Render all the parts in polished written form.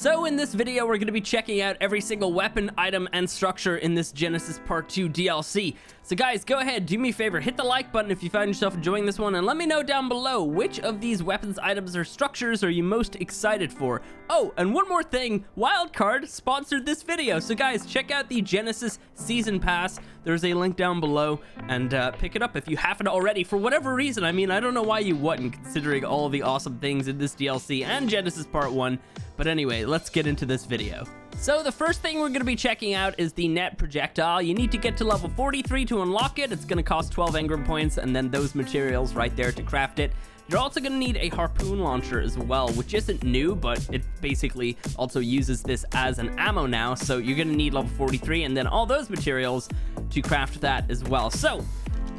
So in this video, we're going to be checking out every single weapon, item, and structure in this Genesis Part 2 DLC. So guys, go ahead, do me a favor, hit the like button if you found yourself enjoying this one, and let me know down below which of these weapons, items, or structures are you most excited for. Oh, and one more thing, Wildcard sponsored this video, so guys, check out the Genesis Season Pass. There's a link down below, and pick it up if you haven't already, for whatever reason. I mean, I don't know why you wouldn't, considering all the awesome things in this DLC and Genesis Part 1. But anyway, let's get into this video. So the first thing we're going to be checking out is the net projectile. You need to get to level 43 to unlock it. It's going to cost 12 engram points, and then those materials right there to craft it. You're also going to need a harpoon launcher as well, which isn't new, but it basically also uses this as an ammo now. So you're going to need level 43 and then all those materials to craft that as well. So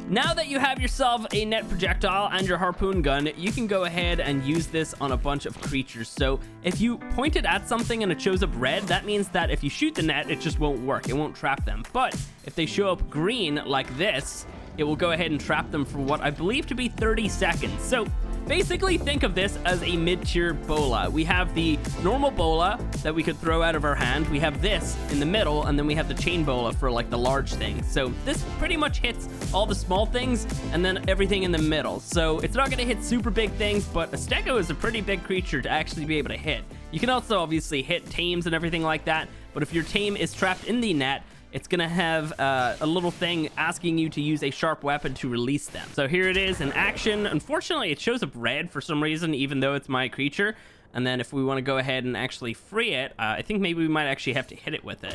now that you have yourself a net projectile and your harpoon gun, you can go ahead and use this on a bunch of creatures. So if you point it at something and it shows up red, that means that if you shoot the net, it just won't work. It won't trap them. But if they show up green like this, it will go ahead and trap them for what I believe to be 30 seconds. So basically think of this as a mid-tier bola. We have the normal bola that we could throw out of our hand. We have this in the middle, and then we have the chain bola for like the large things. So this pretty much hits all the small things and then everything in the middle. So it's not going to hit super big things, but a stego is a pretty big creature to actually be able to hit. You can also obviously hit tames and everything like that, but if your tame is trapped in the net, it's gonna have a little thing asking you to use a sharp weapon to release them. So here it is in action. Unfortunately, it shows up red for some reason, even though it's my creature. And then if we want to go ahead and actually free it, I think maybe we might actually have to hit it with it.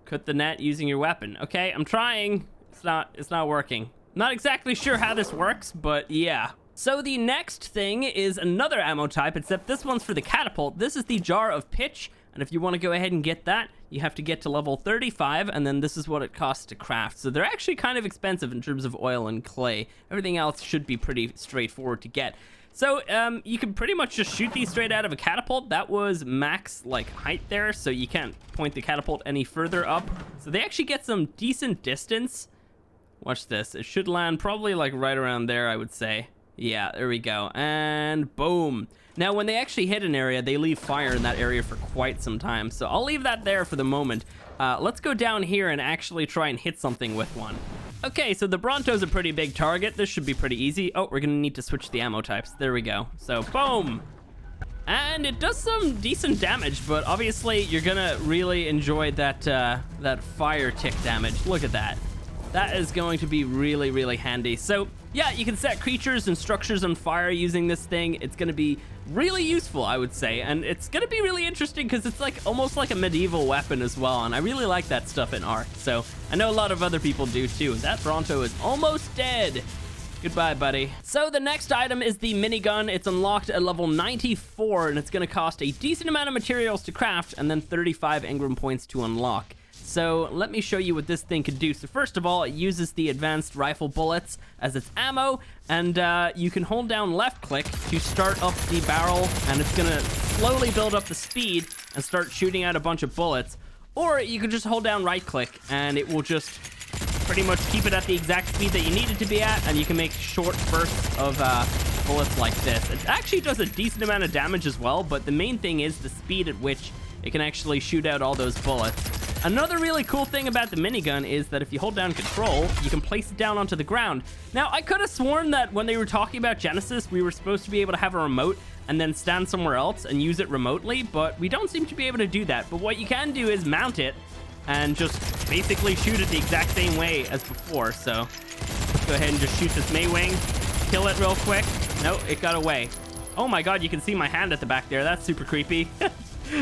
Cut the net using your weapon. Okay, I'm trying. It's not working. Not exactly sure how this works, but yeah. So the next thing is another ammo type, except this one's for the catapult. This is the jar of pitch. And if you want to go ahead and get that, you have to get to level 35, and then this is what it costs to craft. So they're actually kind of expensive in terms of oil and clay. Everything else should be pretty straightforward to get. So you can pretty much just shoot these straight out of a catapult. That was max like height there, so you can't point the catapult any further up. So they actually get some decent distance. Watch this. It should land probably like right around there, I would say. Yeah, there we go. And boom. Now, when they actually hit an area, they leave fire in that area for quite some time. So I'll leave that there for the moment. Let's go down here and actually try and hit something with one. Okay, so the Bronto's a pretty big target. This should be pretty easy. Oh, we're going to need to switch the ammo types. There we go. So, boom. And it does some decent damage, but obviously you're going to really enjoy that fire tick damage. Look at that. That is going to be really, really handy. So, yeah, you can set creatures and structures on fire using this thing. It's going to be really useful, I would say. And it's going to be really interesting because it's like almost like a medieval weapon as well. And I really like that stuff in Ark. So I know a lot of other people do too. That Bronto is almost dead. Goodbye, buddy. So the next item is the minigun. It's unlocked at level 94, and it's going to cost a decent amount of materials to craft and then 35 engram points to unlock. So let me show you what this thing can do. So first of all, it uses the advanced rifle bullets as its ammo, and you can hold down left click to start up the barrel, and it's gonna slowly build up the speed and start shooting out a bunch of bullets. Or you can just hold down right click and it will just pretty much keep it at the exact speed that you need it to be at, and you can make short bursts of bullets like this. It actually does a decent amount of damage as well, but the main thing is the speed at which it can actually shoot out all those bullets. Another really cool thing about the minigun is that if you hold down control, you can place it down onto the ground. Now, I could have sworn that when they were talking about Genesis, we were supposed to be able to have a remote and then stand somewhere else and use it remotely, but we don't seem to be able to do that. But what you can do is mount it and just basically shoot it the exact same way as before. So let's go ahead and just shoot this Maywing, kill it real quick. No, it got away. Oh my god, you can see my hand at the back there. That's super creepy.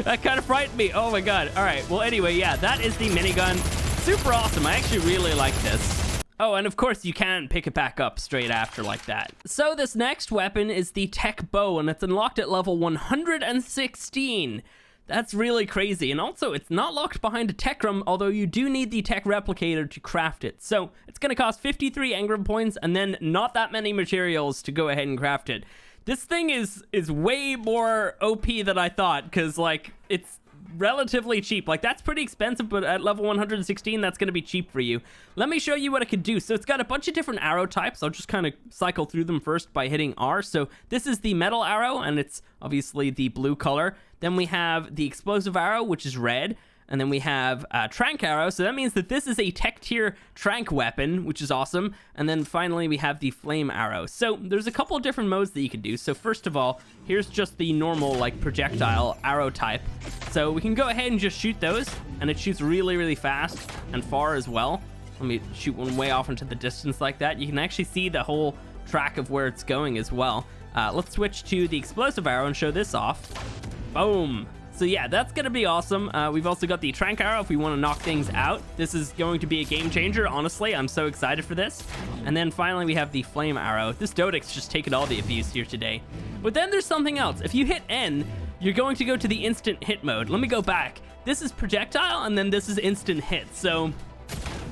That kind of frightened me. Oh my god. All right. Well, anyway, yeah, that is the minigun. Super awesome. I actually really like this. Oh, and of course, you can pick it back up straight after like that. So this next weapon is the Tek Bow, and it's unlocked at level 116. That's really crazy. And also, it's not locked behind a Tekram, although you do need the Tek Replicator to craft it. So it's going to cost 53 engram points and then not that many materials to go ahead and craft it. This thing is way more OP than I thought, because like it's relatively cheap. Like, that's pretty expensive, but at level 116, that's going to be cheap for you. Let me show you what it could do. So it's got a bunch of different arrow types. I'll just kind of cycle through them first by hitting R. So this is the metal arrow, and it's obviously the blue color. Then we have the explosive arrow, which is red. And then we have Trank Arrow, so that means that this is a Tech tier Trank weapon, which is awesome. And then finally we have the Flame Arrow. So there's a couple of different modes that you can do. So first of all, here's just the normal like projectile arrow type. So we can go ahead and just shoot those, and it shoots really, really fast and far as well. Let me shoot one way off into the distance like that. You can actually see the whole track of where it's going as well. Let's switch to the Explosive Arrow and show this off. Boom. So yeah, that's going to be awesome. We've also got the Trank Arrow if we want to knock things out. This is going to be a game changer, honestly. I'm so excited for this. And then finally we have the Flame Arrow. This Dodic's just taking all the abuse here today. But then there's something else. If you hit N, you're going to go to the instant hit mode. Let me go back. This is projectile, and then this is instant hit. So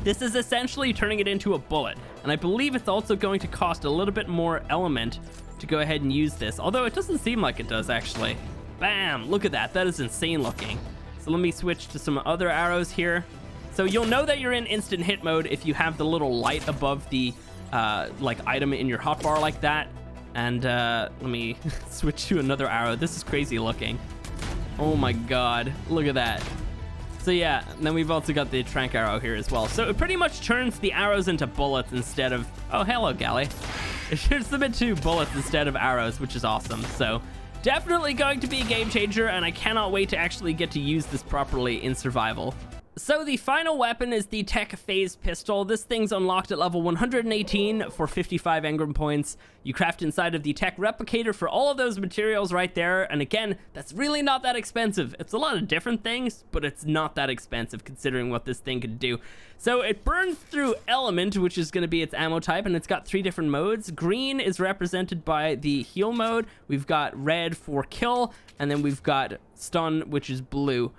this is essentially turning it into a bullet. And I believe it's also going to cost a little bit more element to go ahead and use this. Although it doesn't seem like it does, actually. Bam! Look at that. That is insane looking. So let me switch to some other arrows here. So you'll know that you're in instant hit mode if you have the little light above the like item in your hotbar like that. And let me switch to another arrow. This is crazy looking. Oh my god. Look at that. So yeah, and then we've also got the Trank Arrow here as well. So it pretty much turns the arrows into bullets instead of... Oh, hello, Galley. It turns them into bullets instead of arrows, which is awesome. So definitely going to be a game changer, and I cannot wait to actually get to use this properly in survival. So the final weapon is the Tek Phased Pistol. This thing's unlocked at level 118 for 55 engram points. You craft inside of the Tek Replicator for all of those materials right there. And again, that's really not that expensive. It's a lot of different things, but it's not that expensive considering what this thing could do. So it burns through Element, which is going to be its ammo type, and it's got 3 different modes. Green is represented by the heal mode. We've got red for kill, and then we've got stun, which is blue.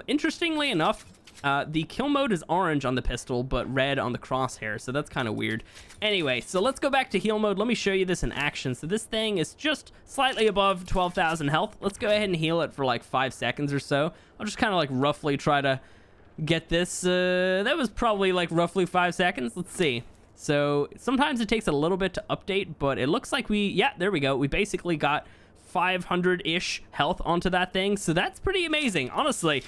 Interestingly enough, the kill mode is orange on the pistol, but red on the crosshair, so that's kind of weird. Anyway, so let's go back to heal mode. Let me show you this in action. So this thing is just slightly above 12,000 health. Let's go ahead and heal it for like 5 seconds or so. I'll just kind of like roughly try to get this. That was probably like roughly 5 seconds. Let's see. So sometimes it takes a little bit to update, but it looks like yeah, there we go. We basically got 500-ish health onto that thing, so that's pretty amazing, honestly.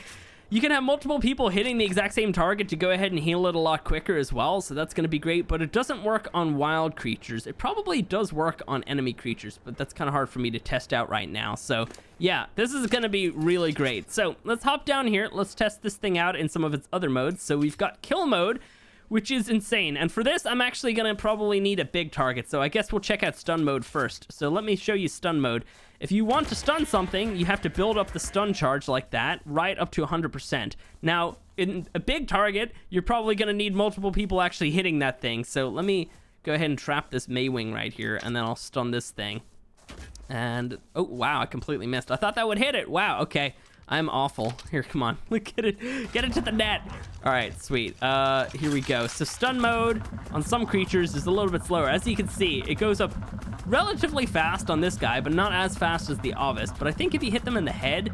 You can have multiple people hitting the exact same target to go ahead and heal it a lot quicker as well, so that's going to be great, but it doesn't work on wild creatures. It probably does work on enemy creatures, but that's kind of hard for me to test out right now. So yeah, this is going to be really great. So let's hop down here. Let's test this thing out in some of its other modes. So we've got kill mode, which is insane. And for this, I'm actually going to probably need a big target. So I guess we'll check out stun mode first. So let me show you stun mode. If you want to stun something, you have to build up the stun charge like that, right up to 100%. Now, in a big target, you're probably going to need multiple people actually hitting that thing. So let me go ahead and trap this Maywing right here, and then I'll stun this thing. And, oh, wow, I completely missed. I thought that would hit it. Wow, okay. I'm awful. Here, come on. Get it to the net. All right, sweet. Here we go. So stun mode on some creatures is a little bit slower. As you can see, it goes up relatively fast on this guy, but not as fast as the Ovis. But I think if you hit them in the head,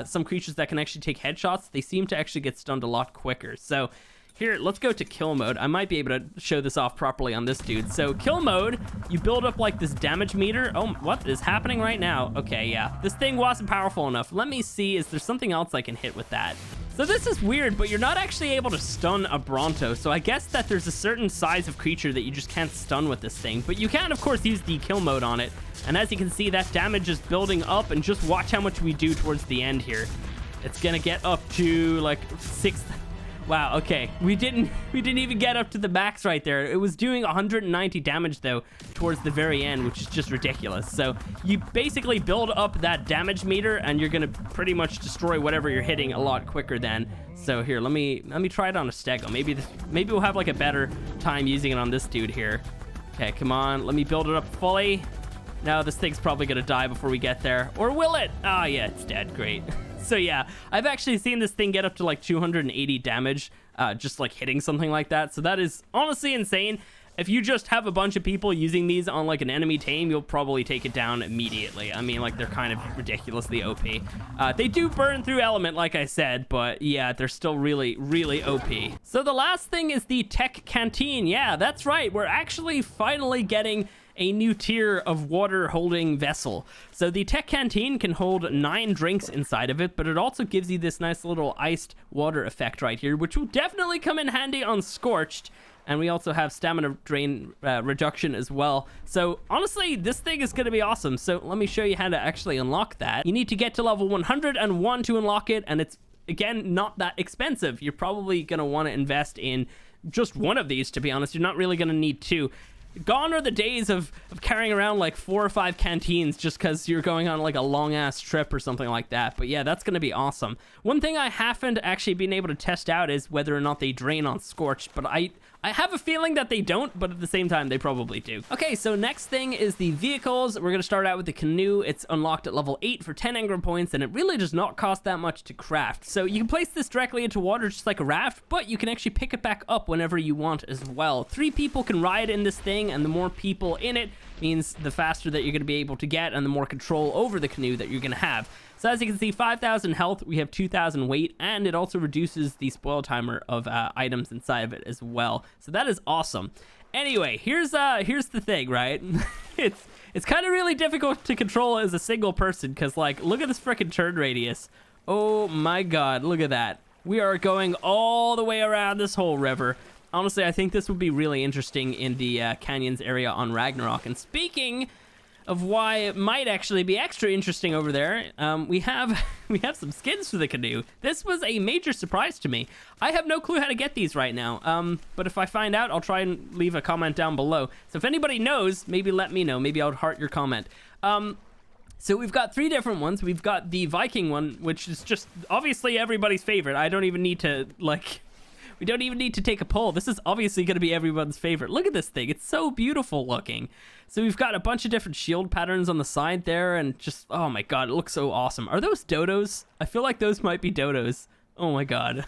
some creatures that can actually take headshots, they seem to actually get stunned a lot quicker. So here, let's go to kill mode. I might be able to show this off properly on this dude. So kill mode, you build up like this damage meter. Oh, what is happening right now? Okay, yeah, this thing wasn't powerful enough. Let me see, is there something else I can hit with that? So this is weird, but you're not actually able to stun a Bronto. So I guess that there's a certain size of creature that you just can't stun with this thing. But you can, of course, use the kill mode on it. And as you can see, that damage is building up, and just watch how much we do towards the end here. It's gonna get up to like 6. Wow, okay. We didn't even get up to the max right there. It was doing 190 damage though towards the very end, which is just ridiculous. So you basically build up that damage meter, and you're gonna pretty much destroy whatever you're hitting a lot quicker then. So here, let me try it on a Stego. Maybe we'll have like a better time using it on this dude here. Okay, come on. Let me build it up fully. No, this thing's probably gonna die before we get there. Or will it? Oh yeah, it's dead. Great. So yeah, I've actually seen this thing get up to like 280 damage, just like hitting something like that. So that is honestly insane. if you just have a bunch of people using these on like an enemy tame, you'll probably take it down immediately. I mean, like, they're kind of ridiculously OP. They do burn through element, like I said, but yeah, they're still really, really OP. So the last thing is the Tek Canteen. Yeah, that's right. We're actually finally getting a new tier of water holding vessel. So the Tek Canteen can hold 9 drinks inside of it, but it also gives you this nice little iced water effect right here, which will definitely come in handy on Scorched. And we also have stamina drain reduction as well. So honestly, this thing is going to be awesome. So let me show you how to actually unlock that. You need to get to level 101 to unlock it, and it's, again, not that expensive. You're probably going to want to invest in just one of these, to be honest. You're not really going to need 2. Gone are the days of carrying around like 4 or 5 canteens just because you're going on like a long ass trip or something like that. But yeah, that's going to be awesome. One thing I haven't actually been able to test out is whether or not they drain on Scorched, but I have a feeling that they don't, but at the same time, they probably do. Okay, so next thing is the vehicles. We're going to start out with the canoe. It's unlocked at level 8 for 10 engram points, and it really does not cost that much to craft. So you can place this directly into water just like a raft, but you can actually pick it back up whenever you want as well. 3 people can ride in this thing, and the more people in it means the faster that you're going to be able to get and the more control over the canoe that you're going to have. So as you can see, 5,000 health, we have 2,000 weight, and it also reduces the spoil timer of items inside of it as well. So that is awesome. Anyway, here's the thing, right? it's kind of really difficult to control as a single person because, like, look at this freaking turn radius. Oh my god, look at that. We are going all the way around this whole river. Honestly, I think this would be really interesting in the canyons area on Ragnarok. And speaking of why it might actually be extra interesting over there, we have some skins for the canoe. This was a major surprise to me. I have no clue how to get these right now, but if I find out, I'll try and leave a comment down below. So if anybody knows, maybe let me know. Maybe I'll heart your comment. So we've got 3 different ones. We've got the Viking one, which is just obviously everybody's favorite. I don't even need to, like... We don't even need to take a poll. This is obviously going to be everyone's favorite. Look at this thing. It's so beautiful looking. So we've got a bunch of different shield patterns on the side there, and just, oh my god, it looks so awesome. Are those dodos? I feel like those might be dodos. Oh my god.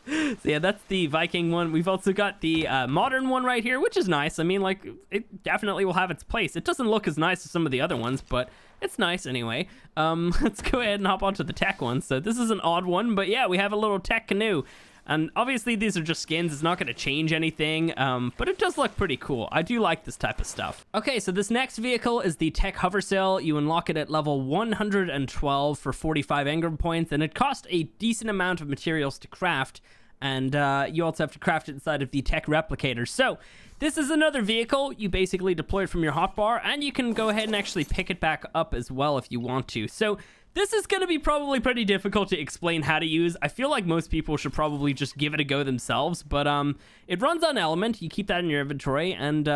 So yeah, that's the Viking one. We've also got the modern one right here, which is nice. I mean, like, it definitely will have its place. It doesn't look as nice as some of the other ones, but it's nice anyway. Let's go ahead and hop onto the Tek one. So this is an odd one, but yeah, we have a little Tek canoe. And obviously these are just skins. It's not going to change anything, but it does look pretty cool. I do like this type of stuff. Okay, so this next vehicle is the Tek Hoversail. You unlock it at level 112 for 45 engram points, and it costs a decent amount of materials to craft. And you also have to craft it inside of the Tek Replicator. So this is another vehicle. You basically deploy it from your hotbar, and you can go ahead and actually pick it back up as well if you want to. So this is going to be probably pretty difficult to explain how to use. I feel like most people should probably just give it a go themselves, but it runs on element. You keep that in your inventory, and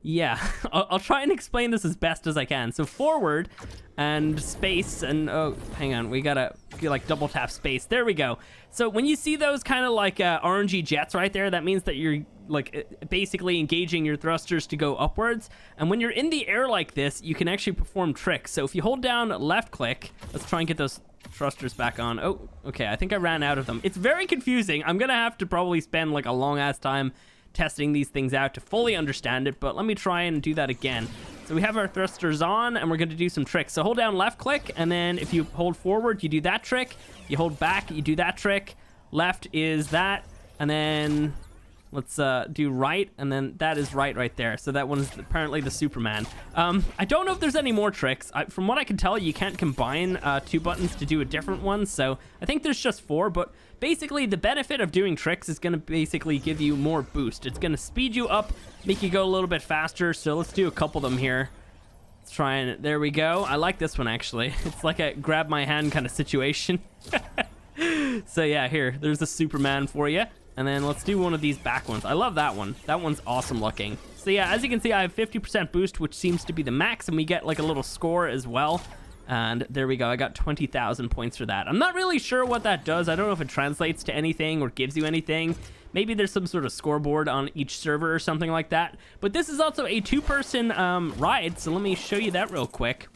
yeah, I'll try and explain this as best as I can. So forward and space, and oh, hang on, we gotta like double tap space. There we go. So when you see those kind of like RNG jets right there, that means that you're like basically engaging your thrusters to go upwards. And when you're in the air like this, you can actually perform tricks. So if you hold down left click, let's try and get those thrusters back on. Oh, okay, I think I ran out of them. It's very confusing. I'm gonna have to probably spend like a long ass time testing these things out to fully understand it, but let me try and do that again. So we have our thrusters on, and we're going to do some tricks. So hold down left click, and then if you hold forward, you do that trick. You hold back, you do that trick. Left is that, and then let's do right, and then that is right there. So that one is apparently the Superman. I don't know if there's any more tricks. From what I can tell, you can't combine 2 buttons to do a different one, so I think there's just 4, but basically the benefit of doing tricks is going to basically give you more boost. It's going to speed you up, make you go a little bit faster, so let's do a couple of them here. Let's try and, there we go. I like this one actually. It's like a grab my hand kind of situation. So yeah, here, there's the Superman for you. And then let's do one of these back ones. I love that one. That one's awesome looking. So yeah, as you can see, I have 50% boost, which seems to be the max, and we get like a little score as well. And there we go. I got 20,000 points for that. I'm not really sure what that does. I don't know if it translates to anything or gives you anything. Maybe there's some sort of scoreboard on each server or something like that. But this is also a 2-person ride, so let me show you that real quick.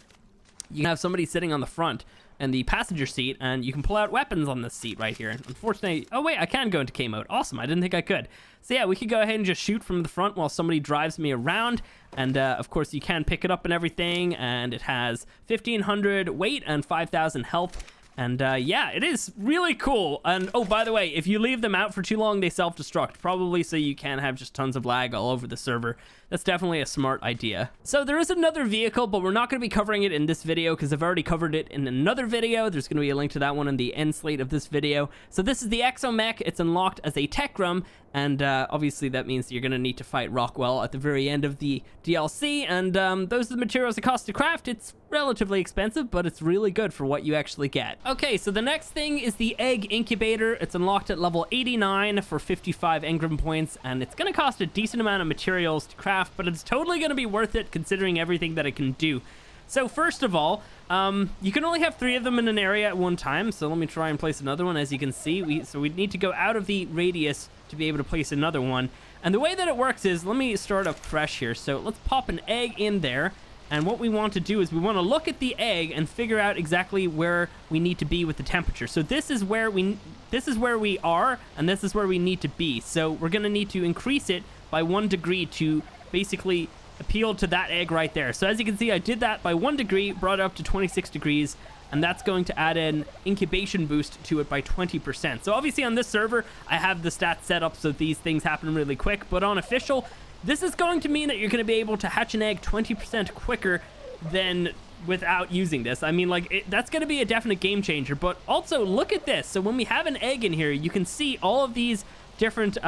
you can have somebody sitting on the front and the passenger seat, and you can pull out weapons on this seat right here. Unfortunately, oh wait, I can go into K mode. Awesome, I didn't think I could. So yeah, we could go ahead and just shoot from the front while somebody drives me around. And of course, you can pick it up and everything, and it has 1,500 weight and 5,000 health. And yeah, it is really cool. And oh, by the way, if you leave them out for too long, they self-destruct, probably so you can have just tons of lag all over the server. That's definitely a smart idea. So there is another vehicle, but we're not going to be covering it in this video because I've already covered it in another video. There's going to be a link to that one in the end slate of this video. So this is the Exomech. It's unlocked as a tech room, and obviously that means you're going to need to fight Rockwell at the very end of the DLC, and those are the materials it costs to craft. It's relatively expensive, but it's really good for what you actually get. Okay, so the next thing is the Egg Incubator. It's unlocked at level 89 for 55 engram points, and it's going to cost a decent amount of materials to craft, but it's totally going to be worth it considering everything that it can do. So first of all, you can only have 3 of them in an area at one time, so let me try and place another one. As you can see, we need to go out of the radius to be able to place another one. And the way that it works is, let me start up fresh here. So let's pop an egg in there, and what we want to do is we want to look at the egg and figure out exactly where we need to be with the temperature. So this is where we are, and this is where we need to be. So we're going to need to increase it by 1 degree to basically appeal to that egg right there. So as you can see, I did that by 1 degree, brought it up to 26 degrees, and that's going to add an incubation boost to it by 20%. So obviously on this server, I have the stats set up so these things happen really quick, but on official, this is going to mean that you're going to be able to hatch an egg 20% quicker than without using this. I mean, like, that's going to be a definite game changer. But also, look at this. So when we have an egg in here, you can see all of these different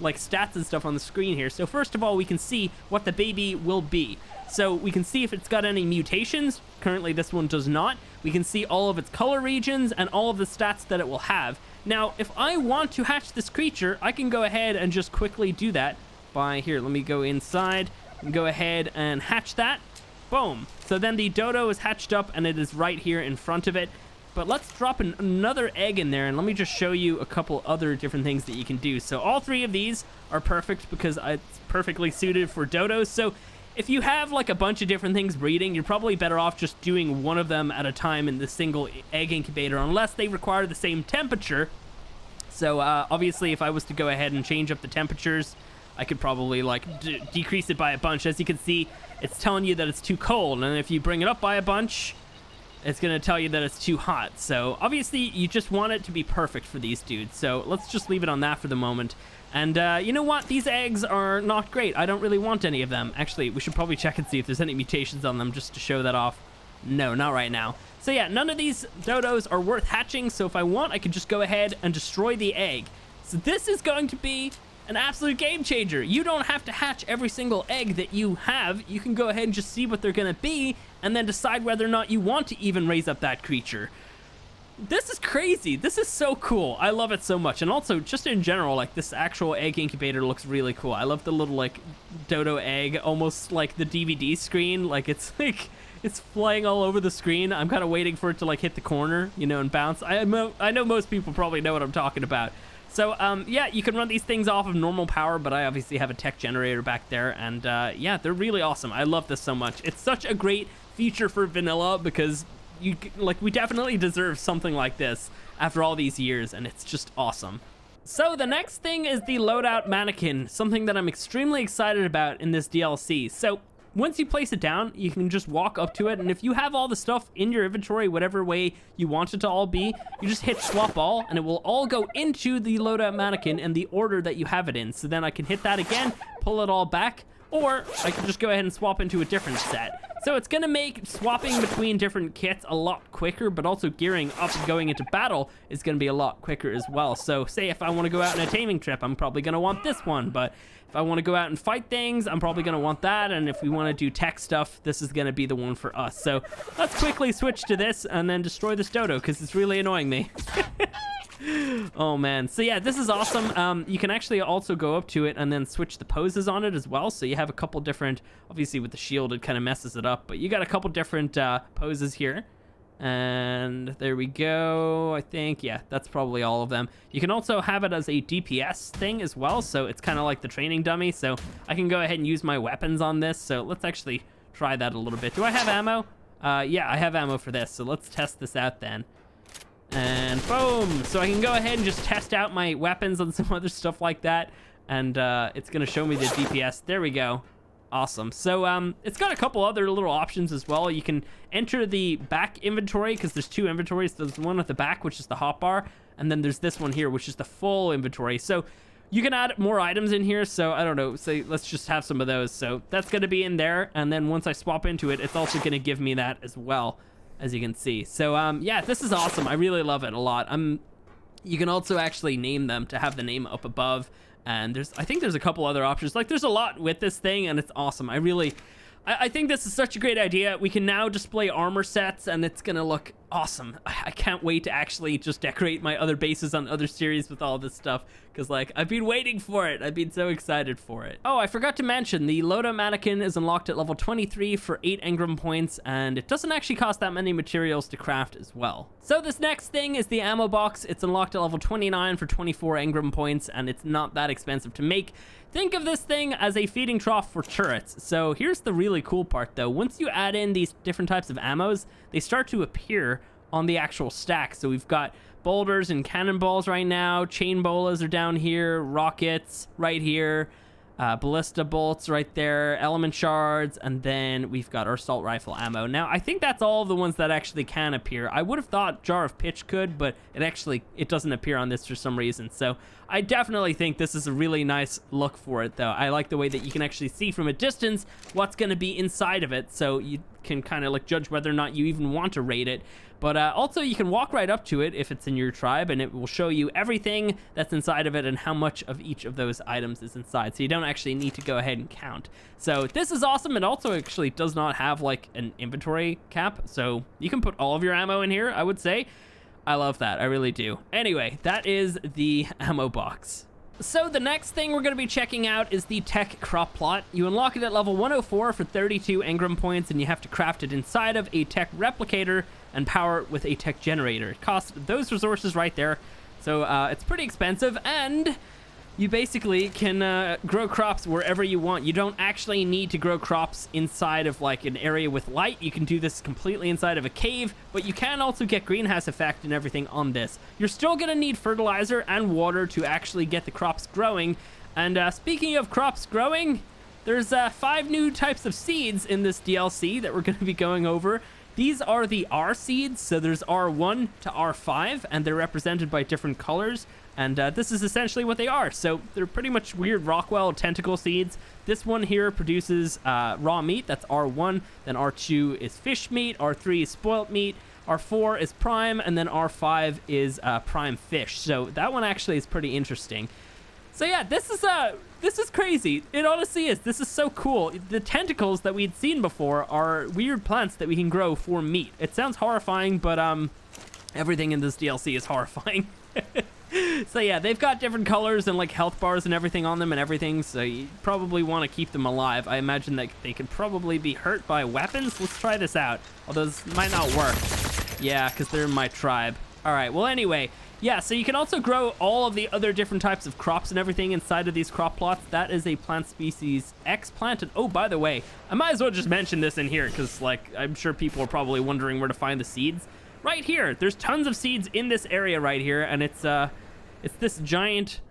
like stats and stuff on the screen here. So first of all, we can see what the baby will be. So we can see if it's got any mutations. Currently, this one does not. We can see all of its color regions and all of the stats that it will have. Now, if I want to hatch this creature, I can go ahead and just quickly do that by here. Let me go inside and go ahead and hatch that. Boom. So then the dodo is hatched up, and it is right here in front of it. But let's drop another egg in there, and let me just show you a couple other different things that you can do. So all 3 of these are perfect because it's perfectly suited for dodos. So if you have like a bunch of different things breeding, you're probably better off just doing one of them at a time in the single egg incubator, unless they require the same temperature. So obviously, if I was to go ahead and change up the temperatures, I could probably like decrease it by a bunch. As you can see, it's telling you that it's too cold, and if you bring it up by a bunch, it's going to tell you that it's too hot. So obviously, you just want it to be perfect for these dudes. So let's just leave it on that for the moment. And you know what? These eggs are not great. I don't really want any of them. Actually, we should probably check and see if there's any mutations on them just to show that off. No, not right now. So yeah, none of these dodos are worth hatching. So if I want, I could just go ahead and destroy the egg. So this is going to be an absolute game changer. You don't have to hatch every single egg that you have. You can go ahead and just see what they're going to be and then decide whether or not you want to even raise up that creature. This is crazy. This is so cool. I love it so much. And also, just in general, like, this actual egg incubator looks really cool. I love the little, like, dodo egg, almost like the DVD screen. Like, it's like, it's flying all over the screen. I'm kind of waiting for it to, like, hit the corner, you know, and bounce. I know most people probably know what I'm talking about. So, yeah, you can run these things off of normal power, but I obviously have a tech generator back there, and, yeah, they're really awesome. I love this so much. It's such a great feature for vanilla because, we definitely deserve something like this after all these years, and it's just awesome. So, the next thing is the Loadout Mannequin, something that I'm extremely excited about in this DLC. So, once you place it down, you can just walk up to it, and if you have all the stuff in your inventory, whatever way you want it to all be, you just hit swap all, and it will all go into the Loadout Mannequin in the order that you have it in. So then I can hit that again, pull it all back, or I can just go ahead and swap into a different set. So it's gonna make swapping between different kits a lot quicker, but also gearing up and going into battle is gonna be a lot quicker as well. So say if I wanna go out on a taming trip, I'm probably gonna want this one, but if I wanna go out and fight things, I'm probably gonna want that, and if we wanna do tech stuff, this is gonna be the one for us. So let's quickly switch to this and then destroy this dodo, because it's really annoying me. Oh man, so yeah, this is awesome. You can actually also go up to it and then switch the poses on it as well. So you have a couple different, obviously with the shield it kind of messes it up, but you got a couple different poses here. And there we go. I think, yeah, that's probably all of them. You can also have it as a DPS thing as well, so it's kind of like the training dummy. So I can go ahead and use my weapons on this. So let's actually try that a little bit. Do I have ammo? Yeah, I have ammo for this, so let's test this out then. And boom! So I can go ahead and just test out my weapons on some other stuff like that, and it's gonna show me the DPS. There we go. Awesome. So it's got a couple other little options as well. You can enter the back inventory, because there's two inventories. There's one at the back, which is the hotbar, and then there's this one here, which is the full inventory. So you can add more items in here. So I don't know, say let's just have some of those. So that's going to be in there, and then once I swap into it, it's also going to give me that as well, as you can see. So yeah, this is awesome. I really love it a lot. You can also actually name them to have the name up above, and I think there's a couple other options. Like, there's a lot with this thing, and it's awesome. I think this is such a great idea. We can now display armor sets, and it's gonna look awesome. I can't wait to actually just decorate my other bases on other series with all this stuff, because like, I've been waiting for it. I've been so excited for it. Oh, I forgot to mention, the Loadout Mannequin is unlocked at level 23 for 8 engram points, and it doesn't actually cost that many materials to craft as well. So this next thing is the ammo box. It's unlocked at level 29 for 24 engram points, and it's not that expensive to make. Think of this thing as a feeding trough for turrets. So here's the really cool part though. Once you add in these different types of ammos, they start to appear on the actual stack. So we've got boulders and cannonballs right now, chain bolas are down here, rockets right here, ballista bolts right there, element shards, and then we've got our assault rifle ammo. Now I think that's all the ones that actually can appear. I would have thought jar of pitch could, but it doesn't appear on this for some reason. So I definitely think this is a really nice look for it though. I like the way that you can actually see from a distance what's going to be inside of it, so you can kind of like judge whether or not you even want to raid it. But also you can walk right up to it if it's in your tribe, and it will show you everything that's inside of it and how much of each of those items is inside, so you don't actually need to go ahead and count. So this is awesome. It also actually does not have like an inventory cap, so you can put all of your ammo in here, I would say. I love that, I really do. Anyway, that is the ammo box. So the next thing we're going to be checking out is the Tek crop plot. You unlock it at level 104 for 32 engram points, and you have to craft it inside of a Tek replicator and power it with a Tek generator. It costs those resources right there, so it's pretty expensive, and you basically can grow crops wherever you want. You don't actually need to grow crops inside of like an area with light. You can do this completely inside of a cave, but you can also get greenhouse effect and everything on this. You're still gonna need fertilizer and water to actually get the crops growing. And speaking of crops growing, there's 5 new types of seeds in this DLC that we're gonna be going over. These are the R seeds, so there's R1 to R5, and they're represented by different colors. And this is essentially what they are. So they're pretty much weird Rockwell tentacle seeds. This one here produces raw meat, that's R1. Then R2 is fish meat, R3 is spoilt meat, R4 is prime, and then R5 is prime fish. So that one actually is pretty interesting. So yeah, this is crazy. It honestly is. This is so cool. The tentacles that we'd seen before are weird plants that we can grow for meat. It sounds horrifying, but everything in this DLC is horrifying. So yeah, they've got different colors and like health bars and everything on them and everything, so you probably want to keep them alive. I imagine that they could probably be hurt by weapons. Let's try this out. Although this might not work. Yeah, because they're in my tribe. All right, well anyway, yeah, so you can also grow all of the other different types of crops and everything inside of these crop plots. That is a plant species X plant. And oh, by the way, I might as well just mention this in here, because like I'm sure people are probably wondering where to find the seeds. Right here, there's tons of seeds in this area right here, and it's this giant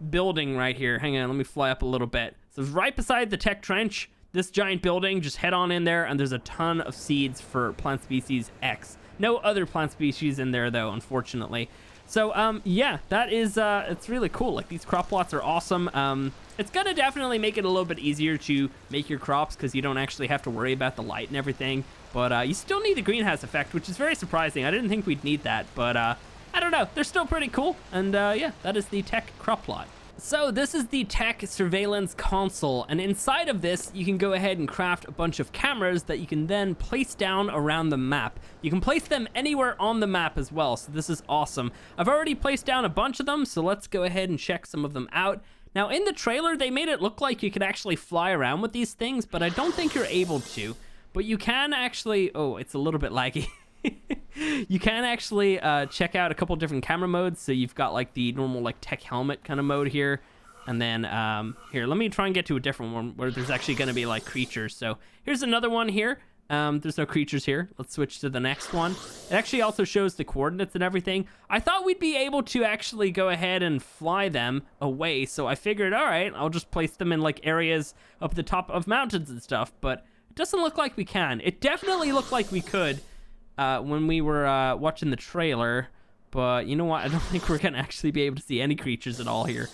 building right here. Hang on, let me fly up a little bit. So it's right beside the Tek trench, this giant building. Just head on in there, and there's a ton of seeds for plant species X. No other plant species in there though, unfortunately. So yeah, that is it's really cool. Like, these crop plots are awesome. It's gonna definitely make it a little bit easier to make your crops, because you don't actually have to worry about the light and everything. But you still need the greenhouse effect, which is very surprising. I didn't think we'd need that, but I don't know. They're still pretty cool. And yeah, that is the Tek crop plot. So this is the Tek surveillance console, and inside of this you can go ahead and craft a bunch of cameras that you can then place down around the map. You can place them anywhere on the map as well, so this is awesome. I've already placed down a bunch of them, so let's go ahead and check some of them out. Now in the trailer they made it look like you could actually fly around with these things, but I don't think you're able to. But you can actually, oh, it's a little bit laggy. You can actually check out a couple different camera modes. So you've got like the normal like Tek helmet kind of mode here, and then here, let me try and get to a different one where there's actually going to be like creatures. So here's another one here. There's no creatures here. Let's switch to the next one. It actually also shows the coordinates and everything. I thought we'd be able to actually go ahead and fly them away, so I figured, all right, I'll just place them in like areas up the top of mountains and stuff, but it doesn't look like we can. It definitely looked like we could when we were watching the trailer, but you know what? I don't think we're gonna actually be able to see any creatures at all here.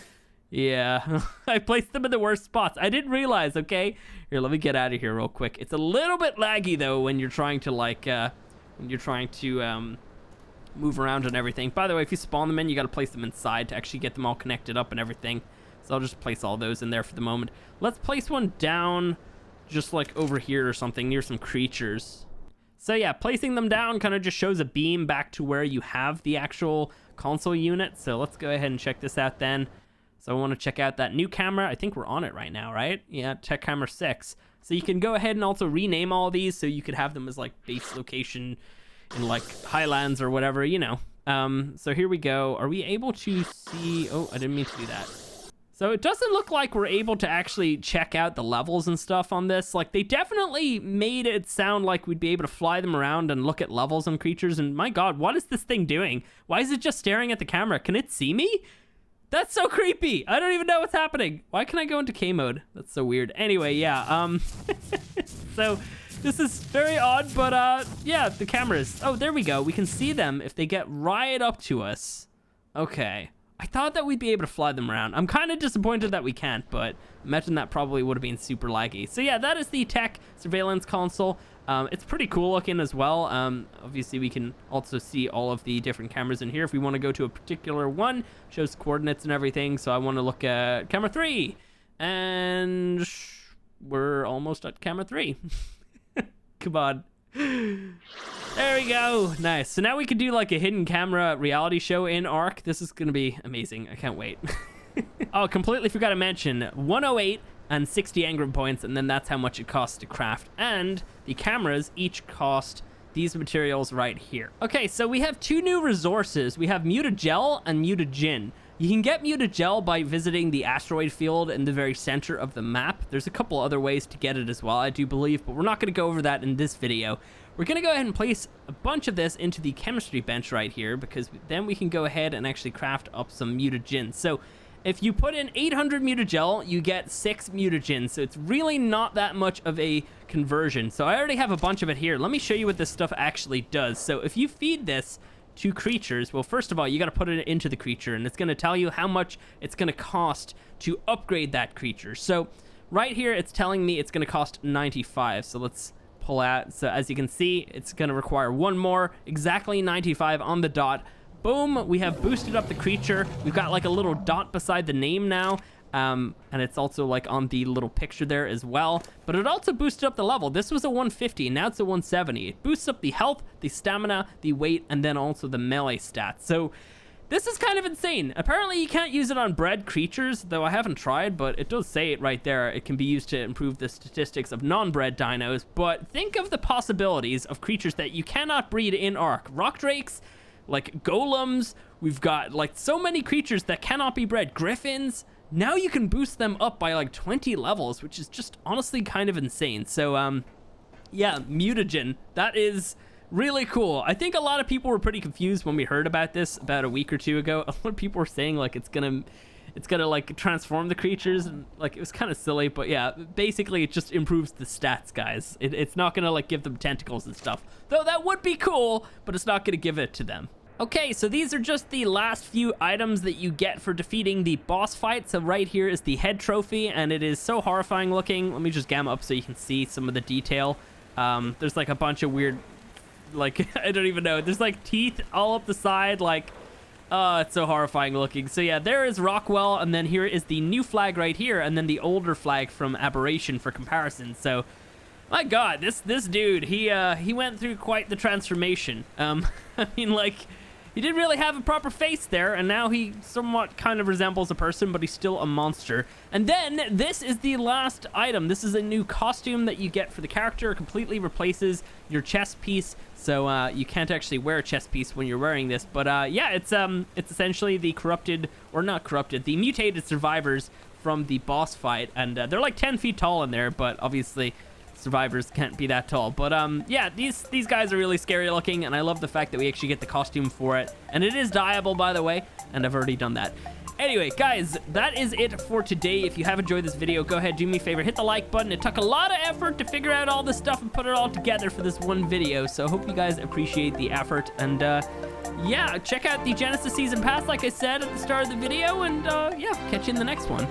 Yeah, I placed them in the worst spots. I didn't realize, okay? Here, let me get out of here real quick. It's a little bit laggy, though, when you're trying to, like, move around and everything. By the way, if you spawn them in, you got to place them inside to actually get them all connected up and everything. So I'll just place all those in there for the moment. Let's place one down just, like, over here or something near some creatures. So, yeah, placing them down kind of just shows a beam back to where you have the actual console unit. So let's go ahead and check this out then. So I want to check out that new camera. I think we're on it right now, right? Yeah, Tech Camera 6. So you can go ahead and also rename all these so you could have them as like base location in like Highlands or whatever, you know. So here we go. Are we able to see... Oh, I didn't mean to do that. So it doesn't look like we're able to actually check out the levels and stuff on this. Like, they definitely made it sound like we'd be able to fly them around and look at levels and creatures. And my God, what is this thing doing? Why is it just staring at the camera? Can it see me? That's so creepy. I don't even know what's happening. Why can I go into K mode? That's so weird. Anyway, yeah. So this is very odd, but yeah, the cameras. Oh, there we go. We can see them if they get right up to us. Okay. I thought that we'd be able to fly them around. I'm kind of disappointed that we can't, but imagine that probably would have been super laggy. So yeah, that is the Tek surveillance console. It's pretty cool looking as well. Obviously, we can also see all of the different cameras in here. If we want to go to a particular one, shows coordinates and everything. So I want to look at camera 3. And we're almost at camera 3. Come on. There we go. Nice. So now we can do like a hidden camera reality show in Ark. This is going to be amazing. I can't wait. Oh, completely forgot to mention 108 and 60 engram points, and then that's how much it costs to craft. And the cameras each cost these materials right here. Okay, so we have two new resources. We have mutagel and mutagen. You can get mutagel by visiting the asteroid field in the very center of the map. There's a couple other ways to get it as well, I do believe, but we're not going to go over that in this video. We're going to go ahead and place a bunch of this into the chemistry bench right here, because then we can go ahead and actually craft up some mutagen. So if you put in 800 mutagel, you get 6 mutagen. So it's really not that much of a conversion. So I already have a bunch of it here. Let me show you what this stuff actually does. So if you feed this to creatures, well, first of all, you got to put it into the creature, and it's going to tell you how much it's going to cost to upgrade that creature. So right here, it's telling me it's going to cost 95. So let's pull out. So as you can see, it's going to require one more, exactly 95 on the dot. Boom, we have boosted up the creature. We've got like a little dot beside the name now. And it's also like on the little picture there as well. But it also boosted up the level. This was a 150, now it's a 170. It boosts up the health, the stamina, the weight, and then also the melee stats. So this is kind of insane. Apparently you can't use it on bred creatures, though I haven't tried, but it does say it right there. It can be used to improve the statistics of non-bred dinos. But think of the possibilities of creatures that you cannot breed in Ark. Rock drakes, like golems, we've got like so many creatures that cannot be bred. Griffins, now you can boost them up by like 20 levels, which is just honestly kind of insane. So yeah, mutagen, that is really cool. I think a lot of people were pretty confused when we heard about this about a week or two ago. A lot of people were saying like it's gonna like transform the creatures, and like it was kind of silly, but yeah, basically it just improves the stats, guys. It's not gonna like give them tentacles and stuff, though that would be cool, but it's not gonna give it to them. Okay, so these are just the last few items that you get for defeating the boss fight. So right here is the head trophy, and it is so horrifying looking. Let me just gamma up so you can see some of the detail. There's like a bunch of weird, like, I don't even know. There's like teeth all up the side, like, oh, it's so horrifying looking. So yeah, there is Rockwell, and then here is the new flag right here, and then the older flag from Aberration for comparison. So, my God, this dude, he went through quite the transformation. I mean, like, he didn't really have a proper face there, and now he somewhat kind of resembles a person, but he's still a monster. And then this is the last item. This is a new costume that you get for the character. It completely replaces your chest piece, so you can't actually wear a chest piece when you're wearing this. But yeah, it's essentially the corrupted, or not corrupted, the mutated survivors from the boss fight, and they're like 10 feet tall in there, but obviously survivors can't be that tall. But yeah, these guys are really scary looking, and I love the fact that we actually get the costume for it. And it is dyeable, by the way, and I've already done that. Anyway, guys, that is it for today. If you have enjoyed this video, go ahead, do me a favor, hit the like button. It took a lot of effort to figure out all this stuff and put it all together for this one video, so hope you guys appreciate the effort. And yeah, check out the Genesis Season Pass, like I said at the start of the video, and yeah, catch you in the next one.